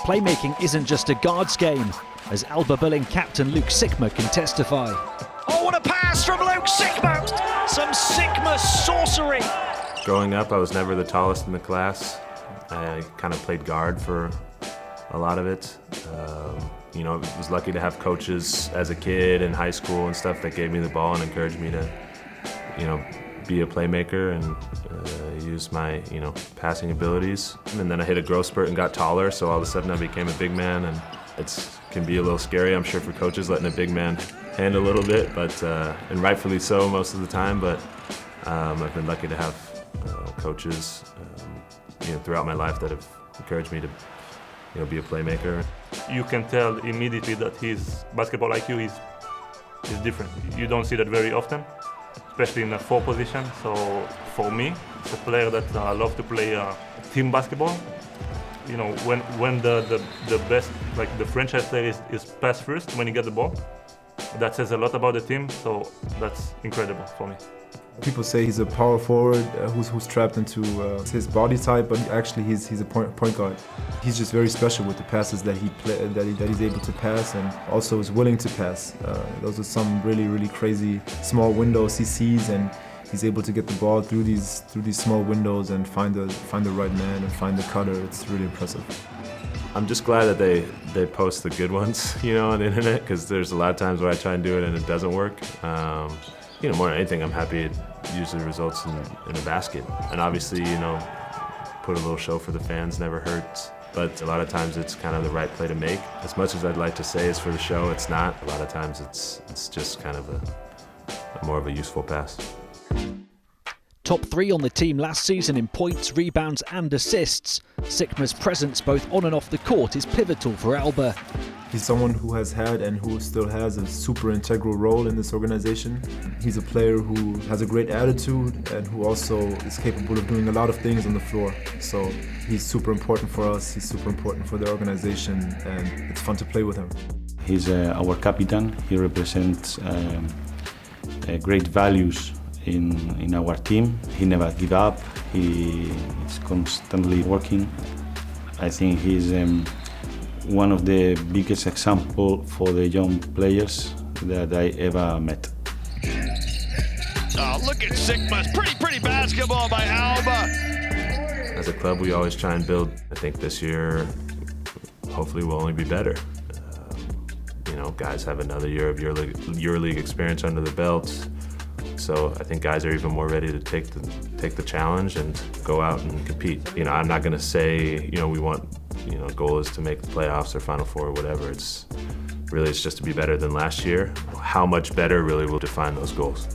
playmaking isn't just a guards game, as ALBA Berlin captain Luke Sikma can testify. Oh, what a pass from Luke Sikma! Some Sikma sorcery! Growing up, I was never the tallest in the class. I kind of played guard for a lot of it. You know, I was lucky to have coaches as a kid in high school and stuff that gave me the ball and encouraged me to, you know, be a playmaker and use my, you know, passing abilities. And then I hit a growth spurt and got taller, so all of a sudden I became a big man, and it can be a little scary, I'm sure, for coaches letting a big man hand a little bit, but and rightfully so most of the time. But I've been lucky to have coaches, you know, throughout my life that have encouraged me to, you know, be a playmaker. You can tell immediately that his basketball IQ is different. You don't see that very often, especially in a 4 position. So for me, it's a player that I love to play team basketball. You know, when the best, like the franchise player is pass first when you get the ball, that says a lot about the team. So that's incredible for me. People say he's a power forward who's trapped into his body type, but actually he's a point guard. He's just very special with the passes that he's able to pass, and also is willing to pass. Those are some really crazy small windows he sees, and he's able to get the ball through these small windows and find the right man and find the cutter. It's really impressive. I'm just glad that they post the good ones, you know, on the internet, because there's a lot of times where I try and do it and it doesn't work. You know, more than anything, I'm happy it usually results in a basket. And obviously, you know, put a little show for the fans never hurts. But a lot of times it's kind of the right play to make. As much as I'd like to say it's for the show, it's not. A lot of times it's just kind of a more of a useful pass. Top 3 on the team last season in points, rebounds and assists, Sikma's presence both on and off the court is pivotal for ALBA. He's someone who has had and who still has a super integral role in this organization. He's a player who has a great attitude and who also is capable of doing a lot of things on the floor. So he's super important for us, he's super important for the organization, and it's fun to play with him. He's our captain. He represents great values in our team. He never gives up, he is constantly working. I think he's one of the biggest examples for the young players that I ever met. Oh, look at Sikma's pretty basketball by ALBA. As a club, we always try and build. I think this year, hopefully, we'll only be better. You know, guys have another year of EuroLeague experience under the belt. So I think guys are even more ready to take the challenge and go out and compete. You know, I'm not going to say, you know, we want, you know, goal is to make the playoffs or Final Four or whatever. It's just to be better than last year. How much better really will define those goals.